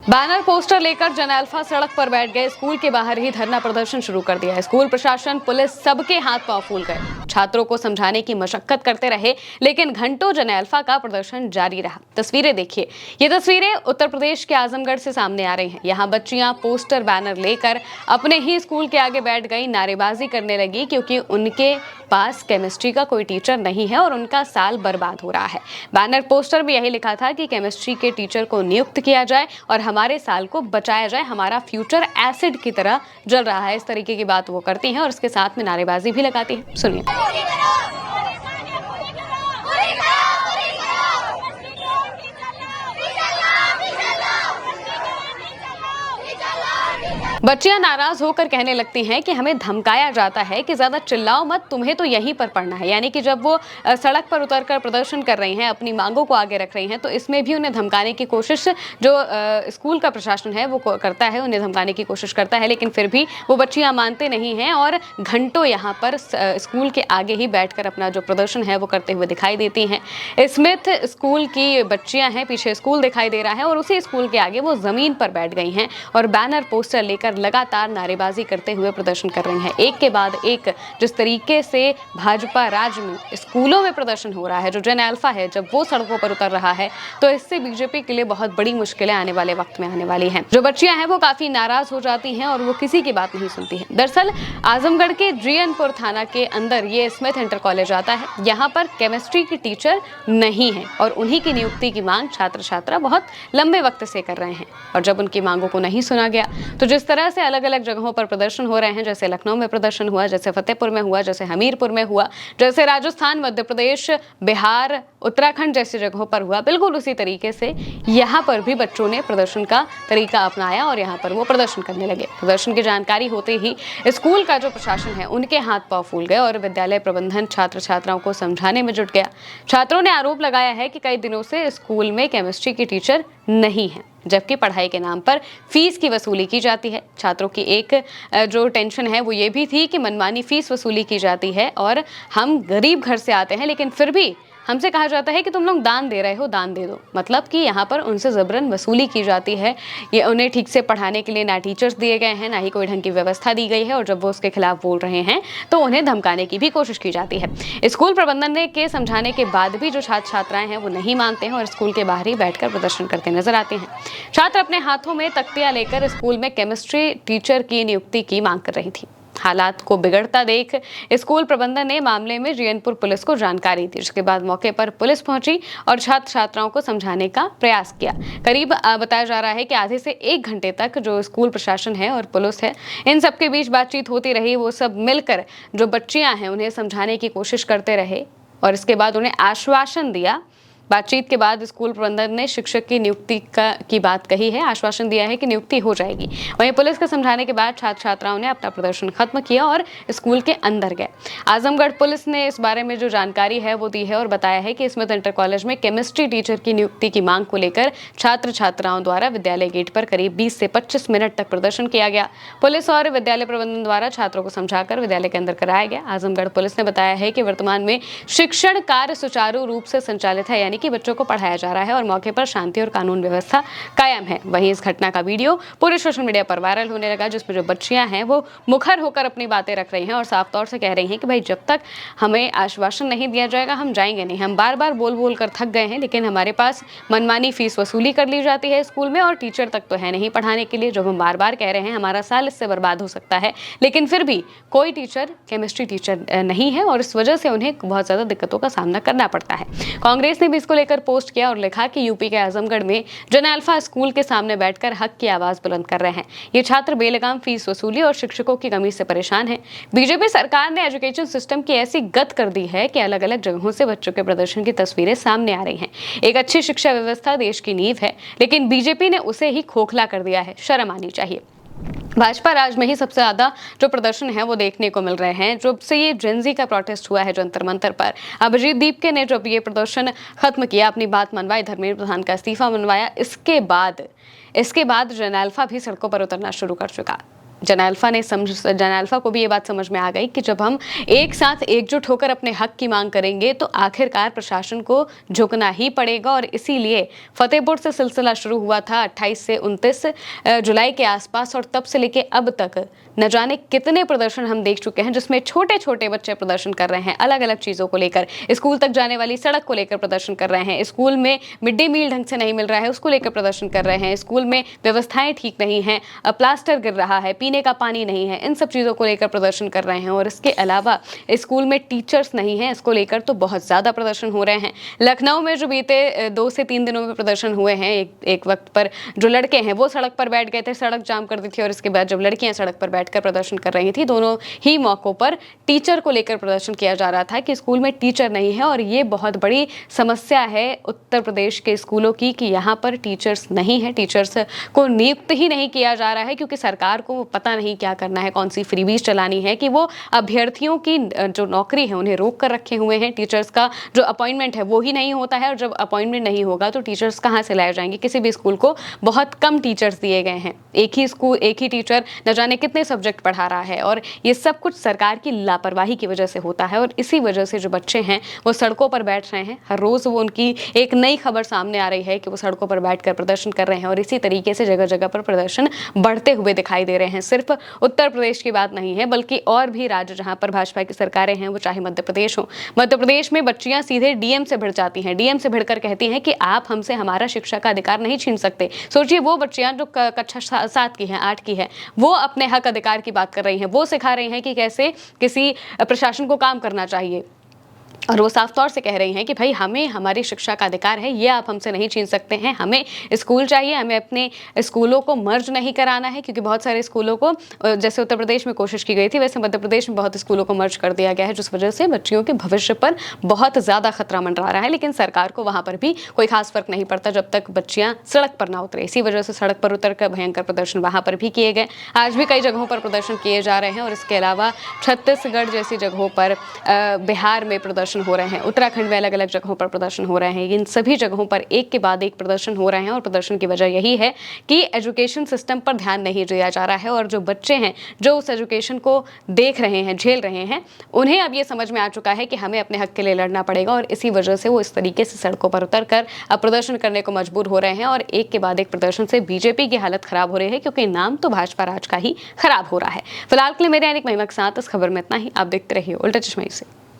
Banner poster लेकर जन alpha सड़क पर बैठ गए। स्कूल के बाहर ही धरना प्रदर्शन शुरू कर दिया। स्कूल प्रशासन, पुलिस, सबके हाथ पांव फूल गए। छात्रों को समझाने की मशक्कत करते रहे, लेकिन घंटों जन अल्फा का प्रदर्शन जारी रहा। तस्वीरें देखिए। ये तस्वीरें उत्तर प्रदेश के आजमगढ़ से सामने आ रही हैं। यहाँ बच्चियां पोस्टर बैनर लेकर अपने ही स्कूल के आगे बैठ गई, नारेबाजी करने लगी, क्योंकि उनके पास केमिस्ट्री का कोई टीचर नहीं है और उनका साल बर्बाद हो रहा है। बैनर पोस्टर में यही लिखा था कि केमिस्ट्री के टीचर को नियुक्त किया जाए और हमारे साल को बचाया जाए, हमारा फ्यूचर एसिड की तरह जल रहा है। इस तरीके की बात वो करती हैं और इसके साथ में नारेबाजी भी लगाती हैं। सुनिए। बच्चियां नाराज होकर कहने लगती हैं कि हमें धमकाया जाता है कि ज्यादा चिल्लाओ मत, तुम्हें तो यहीं पर पढ़ना है। यानी कि जब वो सड़क पर उतरकर प्रदर्शन कर रही हैं, अपनी मांगों को आगे रख रही हैं, तो इसमें भी उन्हें धमकाने की कोशिश जो स्कूल का प्रशासन है वो करता है, उन्हें धमकाने की कोशिश करता है। लेकिन फिर भी वो बच्चियां मानते नहीं हैं और घंटों यहाँ पर स्कूल के आगे ही बैठकर अपना जो प्रदर्शन है वो करते हुए दिखाई देती हैं। स्मिथ स्कूल की बच्चियां हैं, पीछे स्कूल दिखाई दे रहा है और उसी स्कूल के आगे वो जमीन पर बैठ गई हैं और बैनर पोस्टर लेकर लगातार नारेबाजी करते हुए प्रदर्शन कर रही हैं। एक के बाद एक जिस तरीके से भाजपा राज में स्कूलों में प्रदर्शन हो रहा है, जो जन अल्फा है जब वो सड़कों पर उतर रहा है, तो इससे बीजेपी के लिए बहुत बड़ी मुश्किलें आने वाले वक्त में आने वाली हैं। जो बच्चियां हैं वो काफी नाराज हो जाती हैं और वो किसी की बात नहीं सुनती हैं। दरअसल आजमगढ़ के जीएनपुर थाना के अंदर ये स्मिथ इंटर कॉलेज आता है। यहाँ पर केमिस्ट्री की टीचर नहीं है और उन्हीं की नियुक्ति की मांग छात्र छात्रा बहुत लंबे वक्त से कर रहे हैं। और जब उनकी मांगों को नहीं सुना गया, तो जिस तरह से अलग अलग जगहों पर प्रदर्शन हो रहे हैं, जैसे लखनऊ में प्रदर्शन हुआ, जैसे फतेहपुर में हुआ, जैसे हमीरपुर में हुआ, जैसे राजस्थान, मध्य प्रदेश, बिहार, उत्तराखंड जैसी जगहों पर हुआ, बिल्कुल उसी तरीके से यहाँ पर भी बच्चों ने प्रदर्शन का तरीका अपनाया और यहाँ पर वो प्रदर्शन करने लगे। प्रदर्शन की जानकारी होते ही स्कूल का जो प्रशासन है उनके हाथ पांव फूल गए और विद्यालय प्रबंधन छात्र छात्राओं को समझाने में जुट गया। छात्रों ने आरोप लगाया है कि कई दिनों से स्कूल में केमिस्ट्री की टीचर नहीं है, जबकि पढ़ाई के नाम पर फीस की वसूली की जाती है। छात्रों की एक जो टेंशन है वो ये भी थी कि मनमानी फीस वसूली की जाती है और हम गरीब घर से आते हैं, लेकिन फिर भी हमसे कहा जाता है कि तुम लोग दान दे रहे हो, दान दे दो। मतलब कि यहाँ पर उनसे जबरन वसूली की जाती है। ये उन्हें ठीक से पढ़ाने के लिए ना टीचर्स दिए गए हैं, ना ही कोई ढंग की व्यवस्था दी गई है और जब वो उसके खिलाफ बोल रहे हैं तो उन्हें धमकाने की भी कोशिश की जाती है। स्कूल प्रबंधन ने के समझाने के बाद भी जो छात्र छात्राएं हैं वो नहीं मानते हैं और स्कूल के बाहर ही बैठकर प्रदर्शन करते नजर आते हैं। छात्र अपने हाथों में तख्तियां लेकर स्कूल में केमिस्ट्री टीचर की नियुक्ति की मांग कर रही थी। हालात को बिगड़ता देख स्कूल प्रबंधन ने मामले में जीएनपुर पुलिस को जानकारी दी, जिसके बाद मौके पर पुलिस पहुंची और छात्र छात्राओं को समझाने का प्रयास किया। करीब बताया जा रहा है कि आधे से 1 घंटे तक जो स्कूल प्रशासन है और पुलिस है, इन सबके बीच बातचीत होती रही। वो सब मिलकर जो बच्चियां हैं उन्हें समझाने की कोशिश करते रहे और इसके बाद उन्हें आश्वासन दिया। बातचीत के बाद स्कूल प्रबंधन ने शिक्षक की नियुक्ति की बात कही है, आश्वासन दिया है कि नियुक्ति हो जाएगी। वहीं पुलिस के समझाने के बाद छात्र छात्राओं ने अपना प्रदर्शन खत्म किया और स्कूल के अंदर गए। आजमगढ़ पुलिस ने इस बारे में जो जानकारी है वो दी है और बताया है कि स्मिथ इंटर कॉलेज में केमिस्ट्री टीचर की नियुक्ति की मांग को लेकर छात्र छात्राओं द्वारा विद्यालय गेट पर करीब 20 से 25 मिनट तक प्रदर्शन किया गया। पुलिस और विद्यालय प्रबंधन द्वारा छात्रों को समझाकर विद्यालय के अंदर कराया गया। आजमगढ़ पुलिस ने बताया है कि वर्तमान में शिक्षण कार्य सुचारू रूप से संचालित है, यानी कि बच्चों को पढ़ाया जा रहा है और मौके पर शांति और कानून व्यवस्था कायम है। वहीं इस घटना का वीडियो पूरे सोशल मीडिया पर वायरल होने लगा, जिसमें जो बच्चियां हैं वो मुखर होकर अपनी बातें रख रही हैं और साफ तौर से कह रही हैं कि भाई जब तक हमें आश्वासन नहीं दिया जाएगा हम जाएंगे नहीं। हम बार बार बोल बोल कर थक गए हैं, लेकिन हमारे पास मनमानी फीस वसूली कर ली जाती है स्कूल में और टीचर तक तो है नहीं पढ़ाने के लिए। जब हम बार बार कह रहे हैं हमारा साल इससे बर्बाद हो सकता है, लेकिन फिर भी कोई टीचर केमिस्ट्री टीचर नहीं है और इस वजह से उन्हें बहुत ज्यादा दिक्कतों का सामना करना पड़ता है। कांग्रेस ने भी इसको लेकर पोस्ट किया और लिखा कि यूपी के आजमगढ़ में जन अल्फा स्कूल के सामने बैठकर हक की आवाज बुलंद कर रहे हैं। ये छात्र बेलगाम फीस वसूली और शिक्षकों की कमी से परेशान हैं। बीजेपी सरकार ने एजुकेशन सिस्टम की ऐसी गत कर दी है कि अलग अलग जगहों से बच्चों के प्रदर्शन की तस्वीरें सामने आ रही हैं। एक अच्छी शिक्षा व्यवस्था देश की नींव है, लेकिन बीजेपी ने उसे ही खोखला कर दिया है। शर्म आनी चाहिए। भाजपा राज में ही सबसे ज्यादा जो प्रदर्शन है वो देखने को मिल रहे हैं। जब से ये जेनजी का प्रोटेस्ट हुआ है जंतर मंतर पर, अभिजीत दीपके ने जब ये प्रदर्शन खत्म किया, अपनी बात मनवाई, धर्मेंद्र प्रधान का इस्तीफा मनवाया, इसके बाद जन अल्फा भी सड़कों पर उतरना शुरू कर चुका। जन अल्फा को भी ये बात समझ में आ गई कि जब हम एक साथ एकजुट होकर अपने हक की मांग करेंगे तो आखिरकार प्रशासन को झुकना ही पड़ेगा। और इसीलिए फतेहपुर से सिलसिला शुरू हुआ था 28 से 29 जुलाई के आसपास, और तब से लेके अब तक न जाने कितने प्रदर्शन हम देख चुके हैं, जिसमें छोटे छोटे बच्चे प्रदर्शन कर रहे हैं अलग अलग चीज़ों को लेकर। स्कूल तक जाने वाली सड़क को लेकर प्रदर्शन कर रहे हैं, स्कूल में मिड डे मील ढंग से नहीं मिल रहा है उसको लेकर प्रदर्शन कर रहे हैं, स्कूल में व्यवस्थाएं ठीक नहीं हैं, प्लास्टर गिर रहा है, पीने का पानी नहीं है, इन सब चीज़ों को लेकर प्रदर्शन कर रहे हैं। और इसके अलावा स्कूल में टीचर्स नहीं हैं, इसको लेकर तो बहुत ज़्यादा प्रदर्शन हो रहे हैं। लखनऊ में जो बीते 2 से 3 दिनों में प्रदर्शन हुए हैं, एक वक्त पर जो लड़के हैं वो सड़क पर बैठ गए थे, सड़क जाम कर दी थी, और इसके बाद जब लड़कियां सड़क पर बैठकर प्रदर्शन कर रही थी, दोनों ही मौकों पर टीचर को लेकर प्रदर्शन किया जा रहा था कि स्कूल में टीचर नहीं है। और ये बहुत बड़ी समस्या है उत्तर प्रदेश के स्कूलों की कि यहाँ पर टीचर्स नहीं है, टीचर्स को नियुक्त ही नहीं किया जा रहा है, क्योंकि सरकार को पता नहीं क्या करना है, कौन सी फ्रीबीज चलानी है कि वो अभ्यर्थियों की जो नौकरी है उन्हें रोक कर रखे हुए हैं। टीचर्स का जो अपॉइंटमेंट है वो ही नहीं होता है, और जब अपॉइंटमेंट नहीं होगा तो टीचर्स कहाँ से लाए जाएंगे। किसी भी स्कूल को बहुत कम टीचर्स दिए गए हैं, एक ही टीचर न जाने कितने सब्जेक्ट पढ़ा रहा है, और ये सब कुछ सरकार की लापरवाही की वजह से होता है। और इसी वजह से जो बच्चे हैं वो सड़कों पर बैठ रहे हैं, हर रोज वो उनकी एक नई खबर सामने आ रही है कि वो सड़कों पर बैठकर प्रदर्शन कर रहे हैं, और इसी तरीके से जगह जगह पर प्रदर्शन बढ़ते हुए दिखाई दे रहे हैं। सिर्फ उत्तर प्रदेश की बात नहीं है, बल्कि और भी राज्य जहां पर भाजपा की सरकारें हैं, वो चाहे मध्य प्रदेश हो, मध्य प्रदेश में बच्चियां सीधे डीएम से भिड़ जाती हैं, डीएम से भिड़कर कहती हैं कि आप हमसे हमारा शिक्षा का अधिकार नहीं छीन सकते। सोचिए, वो बच्चियां जो कक्षा 7 की हैं, 8 की है, वो अपने हक अधिकार की बात कर रही हैं, वो सिखा रही हैं कि कैसे किसी प्रशासन को काम करना चाहिए, और वो साफ तौर से कह रही हैं कि भाई हमें हमारी शिक्षा का अधिकार है, ये आप हमसे नहीं छीन सकते हैं, हमें स्कूल चाहिए, हमें अपने स्कूलों को मर्ज नहीं कराना है। क्योंकि बहुत सारे स्कूलों को, जैसे उत्तर प्रदेश में कोशिश की गई थी, वैसे मध्य प्रदेश में बहुत स्कूलों को मर्ज कर दिया गया है, जिस वजह से बच्चियों के भविष्य पर बहुत ज़्यादा खतरा मंडरा रहा है। लेकिन सरकार को वहाँ पर भी कोई खास फर्क नहीं पड़ता जब तक बच्चियाँ सड़क पर ना उतरे। इसी वजह से सड़क पर उतर कर भयंकर प्रदर्शन वहाँ पर भी किए गए, आज भी कई जगहों पर प्रदर्शन किए जा रहे हैं। और इसके अलावा छत्तीसगढ़ जैसी जगहों पर, बिहार में प्रदर्शन हो रहे हैं, उत्तराखंड में अलग अलग जगहों पर प्रदर्शन हो रहे हैं। इन सभी जगहों पर एक के बाद एक प्रदर्शन हो रहे हैं, और प्रदर्शन की वजह यही है कि एजुकेशन सिस्टम पर ध्यान नहीं दिया जा रहा है, और जो बच्चे हैं जो उस एजुकेशन को देख रहे हैं, झेल रहे हैं, उन्हें अब ये समझ में आ चुका है कि हमें अपने हक के लिए लड़ना पड़ेगा। और इसी वजह से वो इस तरीके से सड़कों पर उतर कर अब प्रदर्शन करने को मजबूर हो रहे हैं। और एक के बाद एक प्रदर्शन से बीजेपी की हालत खराब हो रही है, क्योंकि नाम तो भाजपा राज का ही खराब हो रहा है। फिलहाल के लिए मेरे दैनिक महिमा के साथ इस खबर में इतना ही। आप देखते रहिए उल्टा चश्मा से।